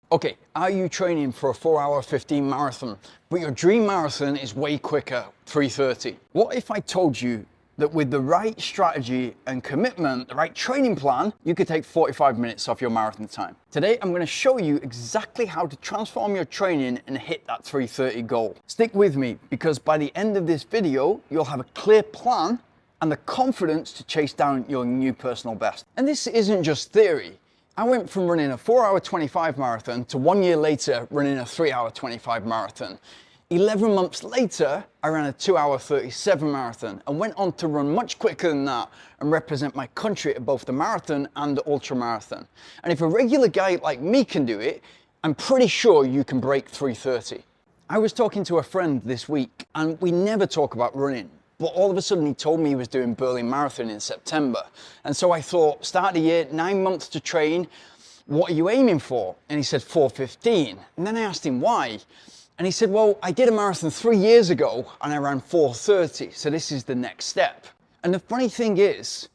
Okay, are you training for a 4 hour 15 marathon, but your dream marathon is way quicker, 3:30? What if I told you that with the right strategy and commitment, the right training plan, you could take 45 minutes off your marathon time? Today, I'm gonna show you exactly how to transform your training and hit that 3:30 goal. Stick with me, because by the end of this video, you'll have a clear plan and the confidence to chase down your new personal best. And this isn't just theory. I went from running a 4 hour 25 marathon to 1 year later running a 3 hour 25 marathon. 11 months later, I ran a 2 hour 37 marathon and went on to run much quicker than that and represent my country at both the marathon and the ultra marathon. And if a regular guy like me can do it, I'm pretty sure you can break 3:30. I was talking to a friend this week, and we never talk about running. But all of a sudden he told me he was doing Berlin Marathon in September. And so I thought, start of the year, 9 months to train, what are you aiming for? And he said 4:15. And then I asked him why. And he said, well, I did a marathon 3 years ago and I ran 4:30. So this is the next step. And the funny thing is,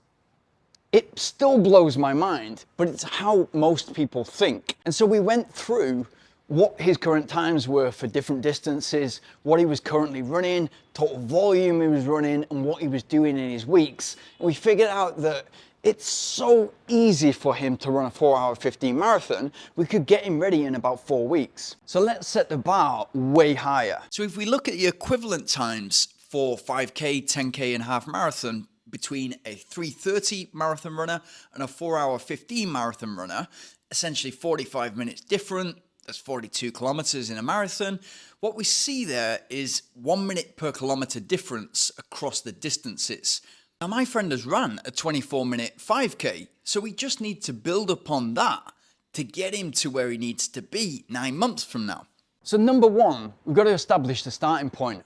it still blows my mind, but it's how most people think. And so we went through what his current times were for different distances, what he was currently running, total volume he was running, and what he was doing in his weeks. And we figured out that it's so easy for him to run a 4 hour 15 marathon, we could get him ready in about 4 weeks. So let's set the bar way higher. So if we look at the equivalent times for 5K, 10K and half marathon between a 3:30 marathon runner and a 4 hour 15 marathon runner, essentially 45 minutes different. That's 42 kilometers in a marathon. What we see there is 1 minute per kilometer difference across the distances. Now, my friend has run a 24-minute 5K, so we just need to build upon that to get him to where he needs to be 9 months from now. So number one, we've got to establish the starting point.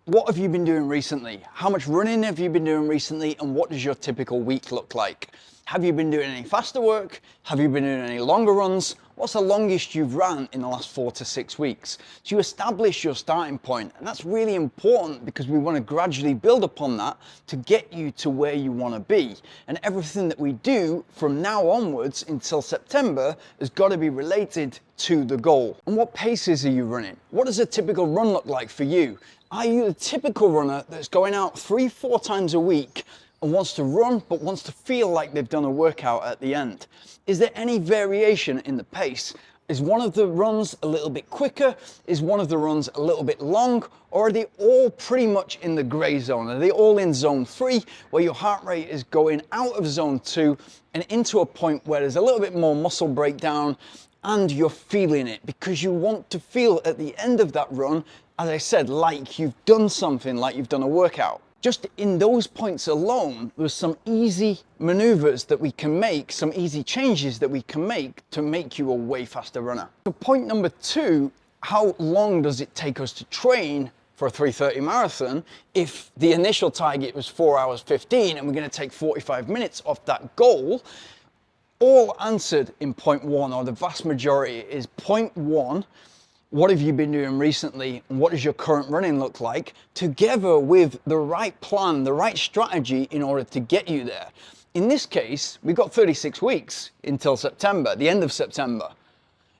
What have you been doing recently? How much running have you been doing recently? And what does your typical week look like? Have you been doing any faster work? Have you been doing any longer runs? What's the longest you've ran in the last 4 to 6 weeks? So you establish your starting point, and that's really important because we want to gradually build upon that to get you to where you want to be. And everything that we do from now onwards until September has got to be related to the goal. And what paces are you running? What does a typical run look like for you? Are you the typical runner that's going out 3-4 times a week and wants to run, but wants to feel like they've done a workout at the end? Is there any variation in the pace? Is one of the runs a little bit quicker? Is one of the runs a little bit long? Or are they all pretty much in the gray zone? Are they all in zone 3, where your heart rate is going out of zone 2 and into a point where there's a little bit more muscle breakdown and you're feeling it because you want to feel at the end of that run, as I said, like you've done something, like you've done a workout? Just in those points alone, there's some easy maneuvers that we can make, some easy changes that we can make to make you a way faster runner. So point number 2, how long does it take us to train for a 3:30 marathon if the initial target was 4 hours 15 and we're going to take 45 minutes off that goal? All answered in point 1, or the vast majority is point 1. What have you been doing recently? And what does your current running look like? Together with the right plan, the right strategy in order to get you there. In this case, we've got 36 weeks until September, the end of September.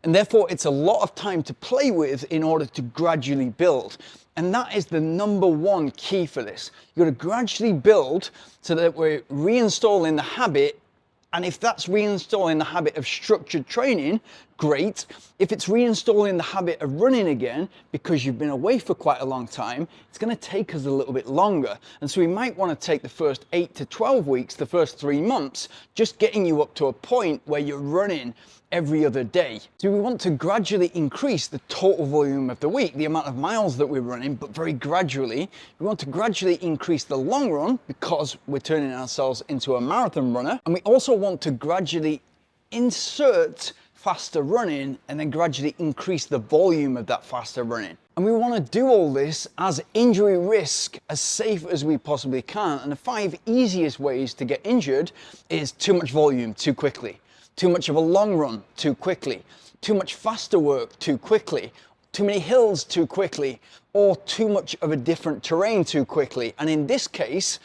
And therefore, it's a lot of time to play with in order to gradually build. And that is the number one key for this. You've got to gradually build so that we're reinstalling the habit. And if that's reinstalling the habit of structured training, great. If it's reinstalling the habit of running again, because you've been away for quite a long time, it's going to take us a little bit longer. And so we might want to take the first 8 to 12 weeks, the first 3 months, just getting you up to a point where you're running every other day. So we want to gradually increase the total volume of the week, the amount of miles that we're running, but very gradually. We want to gradually increase the long run because we're turning ourselves into a marathon runner. And we also want to gradually insert faster running and then gradually increase the volume of that faster running. And we want to do all this as injury risk as safe as we possibly can. And the 5 easiest ways to get injured is too much volume too quickly, too much of a long run too quickly, too much faster work too quickly, too many hills too quickly, or too much of a different terrain too quickly. And in this case,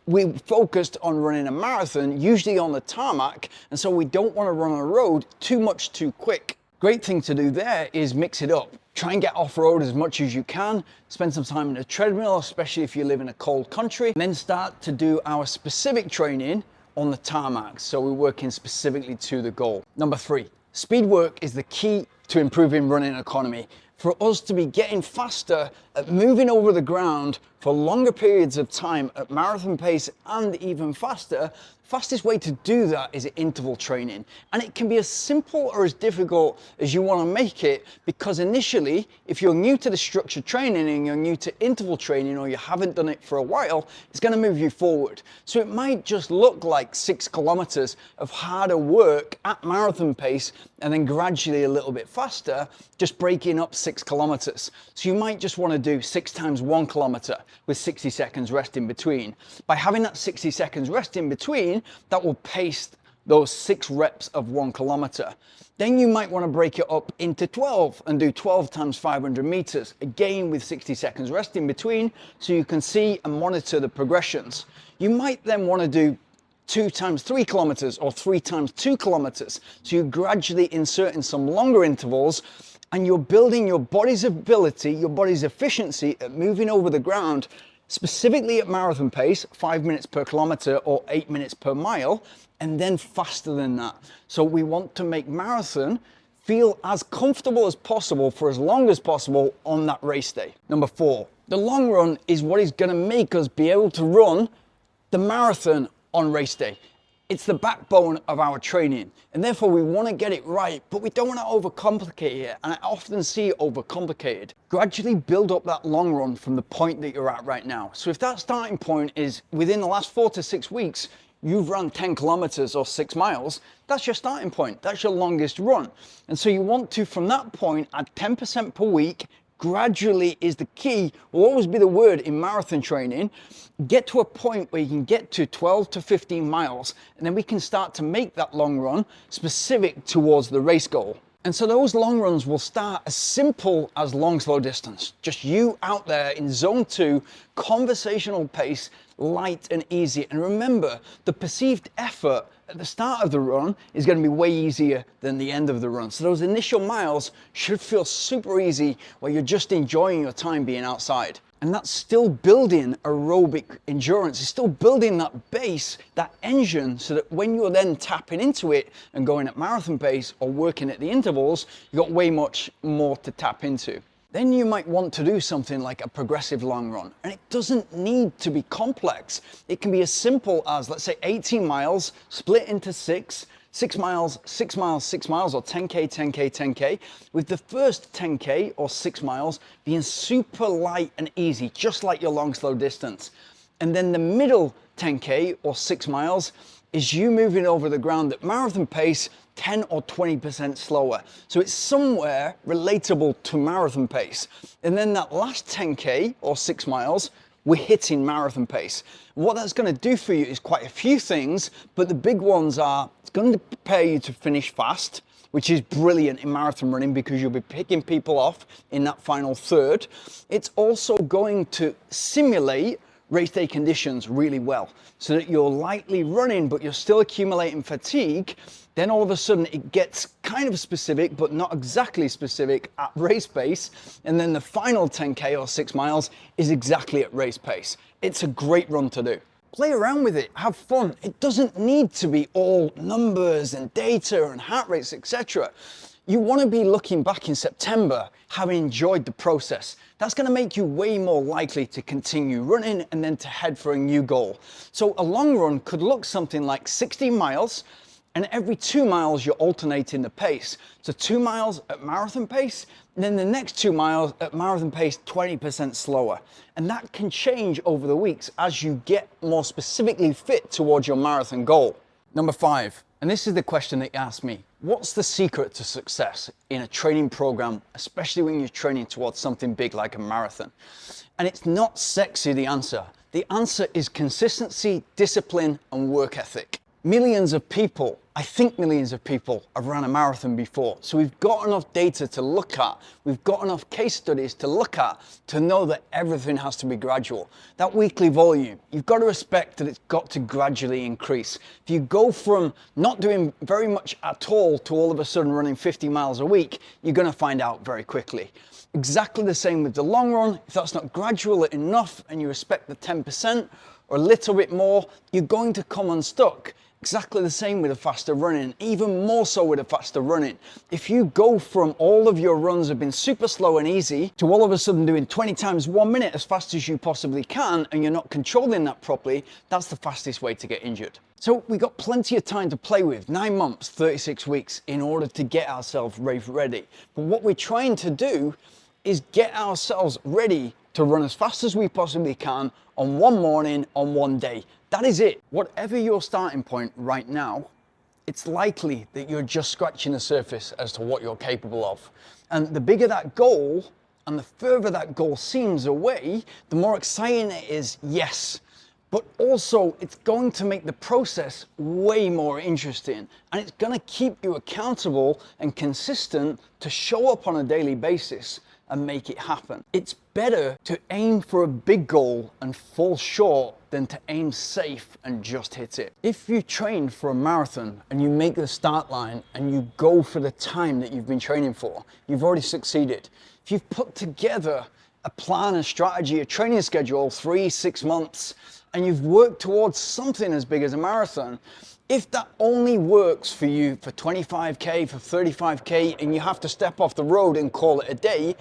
we focused on running a marathon, usually on the tarmac, and so we don't want to run on a road too much too quick. Great thing to do there is mix it up. Try and get off-road as much as you can. Spend some time in a treadmill, especially if you live in a cold country. And then start to do our specific training on the tarmac. So we're working specifically to the goal. Number 3, speed work is the key to improving running economy. For us to be getting faster at moving over the ground for longer periods of time at marathon pace and even faster, fastest way to do that is interval training. And it can be as simple or as difficult as you want to make it, because initially, if you're new to the structured training and you're new to interval training or you haven't done it for a while, it's going to move you forward. So it might just look like 6 kilometers of harder work at marathon pace and then gradually a little bit faster, just breaking up 6 kilometers. So you might just want to do 6 times 1 kilometer with 60 seconds rest in between. By having that 60 seconds rest in between, that will pace those 6 reps of 1 kilometer. Then you might want to break it up into 12 and do 12 times 500 meters, again with 60 seconds rest in between, so you can see and monitor the progressions. You might then want to do 2 times 3 kilometers or 3 times 2 kilometers. So you gradually insert in some longer intervals, and you're building your body's ability, your body's efficiency at moving over the ground, specifically at marathon pace, 5 minutes per kilometer or 8 minutes per mile, and then faster than that. So we want to make marathon feel as comfortable as possible for as long as possible on that race day. Number 4, the long run is what is going to make us be able to run the marathon on race day. It's the backbone of our training, and therefore we want to get it right, but we don't want to overcomplicate it, and I often see it overcomplicated. Gradually build up that long run from the point that you're at right now. So if that starting point is within the last 4 to 6 weeks, you've run 10 kilometers or 6 miles, that's your starting point. That's your longest run. And so you want to, from that point, add 10% per week. Gradually is the key, will always be the word in marathon training. Get to a point where you can get to 12 to 15 miles, and then we can start to make that long run specific towards the race goal. And so those long runs will start as simple as long slow distance. Just you out there in zone 2, conversational pace, light and easy. And remember, the perceived effort at the start of the run is going to be way easier than the end of the run. So those initial miles should feel super easy, where you're just enjoying your time being outside. And that's still building aerobic endurance. It's still building that base, that engine, so that when you're then tapping into it and going at marathon pace or working at the intervals, you've got way much more to tap into. Then you might want to do something like a progressive long run. And it doesn't need to be complex. It can be as simple as, let's say, 18 miles split into 6 miles, 6 miles, 6 miles, or 10K, 10K, 10K, with the first 10K or 6 miles being super light and easy, just like your long, slow distance. And then the middle 10K or 6 miles is you moving over the ground at marathon pace, 10 or 20% slower. So it's somewhere relatable to marathon pace. And then that last 10K or 6 miles, we're hitting marathon pace. What that's going to do for you is quite a few things, but the big ones are, it's going to prepare you to finish fast, which is brilliant in marathon running because you'll be picking people off in that final third. It's also going to simulate race day conditions really well, so that you're lightly running, but you're still accumulating fatigue. Then all of a sudden it gets kind of specific, but not exactly specific at race pace. And then the final 10K or 6 miles is exactly at race pace. It's a great run to do. Play around with it, have fun. It doesn't need to be all numbers and data and heart rates, etc. You want to be looking back in September, having enjoyed the process. That's going to make you way more likely to continue running and then to head for a new goal. So a long run could look something like 16 miles, and every 2 miles you're alternating the pace. So 2 miles at marathon pace, and then the next 2 miles at marathon pace 20% slower. And that can change over the weeks as you get more specifically fit towards your marathon goal. Number 5, and this is the question that you asked me. What's the secret to success in a training program, especially when you're training towards something big like a marathon? And it's not sexy, the answer. The answer is consistency, discipline, and work ethic. Millions of people, I think millions of people have run a marathon before. So we've got enough data to look at. We've got enough case studies to look at to know that everything has to be gradual. That weekly volume, you've got to respect that it's got to gradually increase. If you go from not doing very much at all to all of a sudden running 50 miles a week, you're going to find out very quickly. Exactly the same with the long run. If that's not gradual enough and you respect the 10% or a little bit more, you're going to come unstuck. Exactly the same with a faster running, even more so with a faster running. If you go from all of your runs have been super slow and easy to all of a sudden doing 20 times 1 minute as fast as you possibly can, and you're not controlling that properly, that's the fastest way to get injured. So we got plenty of time to play with, 9 months, 36 weeks, in order to get ourselves race ready. But what we're trying to do is get ourselves ready to run as fast as we possibly can on one morning, on one day. That is it. Whatever your starting point right now, it's likely that you're just scratching the surface as to what you're capable of. And the bigger that goal and the further that goal seems away, the more exciting it is, yes. But also it's going to make the process way more interesting, and it's going to keep you accountable and consistent to show up on a daily basis and make it happen. It's better to aim for a big goal and fall short than to aim safe and just hit it. If you train for a marathon and you make the start line and you go for the time that you've been training for, you've already succeeded. If you've put together a plan, a strategy, a training schedule, 3-6 months, and you've worked towards something as big as a marathon, if that only works for you for 25K, for 35K, and you have to step off the road and call it a day,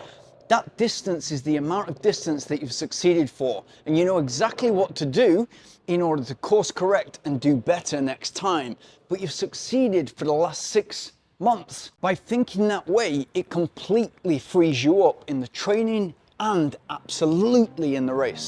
that distance is the amount of distance that you've succeeded for. And you know exactly what to do in order to course correct and do better next time. But you've succeeded for the last 6 months. By thinking that way, it completely frees you up in the training and absolutely in the race.